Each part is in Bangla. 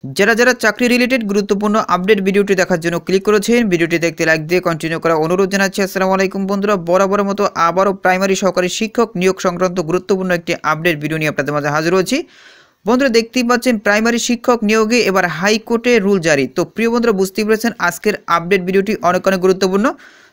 যারা যারা চাকরি রিলেটেড গুরুত্বপূর্ণ আপডেট ভিডিওটি দেখার জন্য ক্লিক করেছেন, ভিডিওটি দেখতে লাইক দিয়ে কন্টিনিউ করা অনুরোধ জানাচ্ছি। আসসালামু আলাইকুম বন্ধুরা, বরাবর মতো আবারও প্রাইমারি সহকারী শিক্ষক নিয়োগ সংক্রান্ত গুরুত্বপূর্ণ একটি আপডেট ভিডিও নিয়ে আপনাদের মাঝে হাজির হয়েছি। বন্ধুরা দেখতেই পাচ্ছেন প্রাইমারি শিক্ষক নিয়োগে এবার হাইকোর্টে রুল জারি। তো প্রিয় বন্ধুরা বুঝতেই পেরেছেন আজকের আপডেট ভিডিওটি অনেক অনেক গুরুত্বপূর্ণ।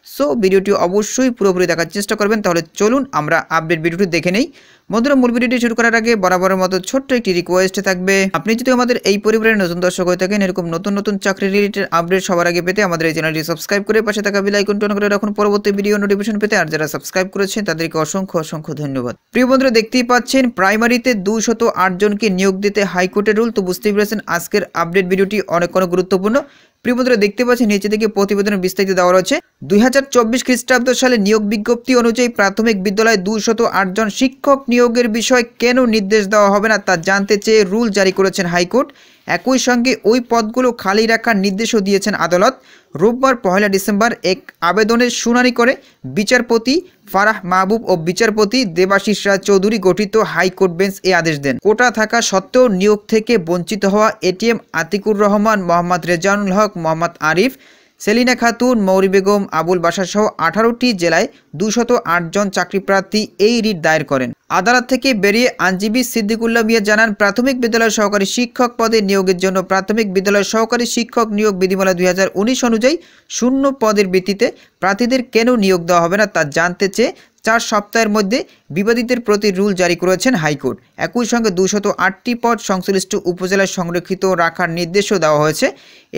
সো ভিডিওটি অবশ্যই পুরোপুরি দেখার চেষ্টা করবেন। তাহলে চলুন আমরা আপডেট ভিডিওটি দেখে নেই। বন্ধুরা মূল ভিডিওটি শুরু করার আগে বরাবরের মতো ছোট্ট একটি রিকোয়েস্ট থাকবে, আপনি যদি আমাদের এই পরিবারের নতুন দর্শক হয়ে থাকেন, এরকম নতুন নতুন চাকরি রিলেটেড আপডেট সবার আগে পেতে আমাদের এই চ্যানেলটি সাবস্ক্রাইব করে পাশে থাকা বেল আইকনটি অন করে রাখুন পরবর্তী ভিডিও নোটিফিকেশন পেতে। আর যারা সাবস্ক্রাইব করেছেন তাদেরকে অসংখ্য অসংখ্য ধন্যবাদ। প্রিয় বন্ধুরা দেখতেই পাচ্ছেন প্রাইমারিতে 208 জনকে নিয়োগ দিতে হাইকোর্টের রুল। তো বুঝতেই পেরেছেন আজকের আপডেট ভিডিওটি অনেক অনেক গুরুত্বপূর্ণ। প্রিয় বন্ধুরা দেখতে পাচ্ছেন নিচে থেকে প্রতিবেদনের বিস্তারিত দেওয়া রয়েছে। 2024 খ্রিস্টাব্দ সালে নিয়োগ বিজ্ঞপ্তি অনুযায়ী প্রাথমিক বিদ্যালয়ে 208 জন শিক্ষক নিয়োগের বিষয়ে কেন নির্দেশ দেওয়া হবে না তা জানতে চেয়ে রুল জারি করেছেন হাইকোর্ট। একই সঙ্গে ওই পদগুলো খালি রাখার নির্দেশও দিয়েছেন আদালত। রোববার 1 ডিসেম্বর এক আবেদনের শুনানি করে বিচারপতি ফারাহ মাহবুব ও বিচারপতি দেবাশিস রায় চৌধুরী গঠিত হাইকোর্ট বেঞ্চ এই আদেশ দেন। কোটা থাকা সত্ত্বেও নিয়োগ থেকে বঞ্চিত হওয়া এটিএম আতিকুর রহমান, মোহাম্মদ রেজানুল হক, মোহাম্মদ আরিফ, সেলিনা খাতুন, মৌরি বেগম, আবুল বাশার সহ 18টি জেলায় 208 জন চাকরিপ্রার্থী এই রিট দায়ের করেন। আদালত থেকে বেরিয়ে আইনজীবী সিদ্দিকুল্লাহ মিয়া জানান, প্রাথমিক বিদ্যালয় সহকারী শিক্ষক পদে নিয়োগের জন্য প্রাথমিক বিদ্যালয় সহকারী শিক্ষক নিয়োগ বিধিমালা 2019 অনুযায়ী শূন্য পদের ভিত্তিতে প্রার্থীদের কেন নিয়োগ দেওয়া হবে না তা জানতে চেয়ে 4 সপ্তাহের মধ্যে বিবাদীদের প্রতি রুল জারি করেছেন হাইকোর্ট। একই সঙ্গে 208টি পদ সংশ্লিষ্ট উপজেলায় সংরক্ষিত রাখার নির্দেশও দেওয়া হয়েছে।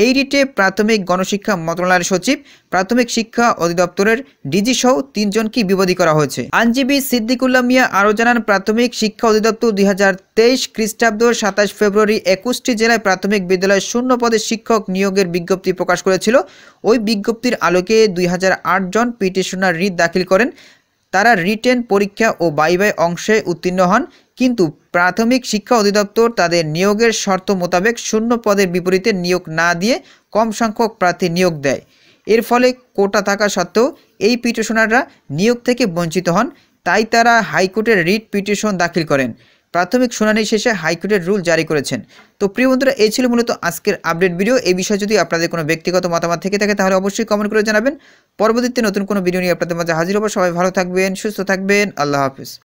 এই রিটে প্রাথমিক গণশিক্ষা মন্ত্রণালয়ের সচিব, প্রাথমিক শিক্ষা অধিদপ্তরের ডিজি সহ 3 জনকে বিবাদী করা হয়েছে। আইনজীবী সিদ্দিকুল্লাহ মিয়া আরও জানান, প্রাথমিক শিক্ষা অধিদপ্তর 2023 খ্রিস্টাব্দ 27 ফেব্রুয়ারি 21টি জেলায় প্রাথমিক বিদ্যালয়ে শূন্য পদে শিক্ষক নিয়োগের বিজ্ঞপ্তি প্রকাশ করেছিল। ওই বিজ্ঞপ্তির আলোকে 2008 জন পিটিশনার রিট দাখিল করেন। তারা রিটেন পরীক্ষা ও বাইবাই অংশে উত্তীর্ণ হন, কিন্তু প্রাথমিক শিক্ষা অধিদপ্তর তাদের নিয়োগের শর্ত মোতাবেক শূন্য পদের বিপরীতে নিয়োগ না দিয়ে কম সংখ্যক প্রার্থী নিয়োগ দেয়। এর ফলে কোটা থাকা সত্ত্বেও এই পিটিশনাররা নিয়োগ থেকে বঞ্চিত হন। তাই তারা হাইকোর্টের রিট পিটিশন দাখিল করেন। প্রাথমিক শুনানি শেষে হাইকোর্টের রুল জারি করেছেন। তো প্রিয় বন্ধুরা এই ছিল মূলত আজকের আপডেট ভিডিও। এই বিষয়ে যদি আপনাদের কোনো ব্যক্তিগত মতামত থেকে থাকে তাহলে অবশ্যই কমেন্ট করে জানাবেন। পরবর্তীতে নতুন কোনো ভিডিও নিয়ে আপনাদের মাঝে হাজির হব। সবাই ভালো থাকবেন, সুস্থ থাকবেন। আল্লাহ হাফিজ।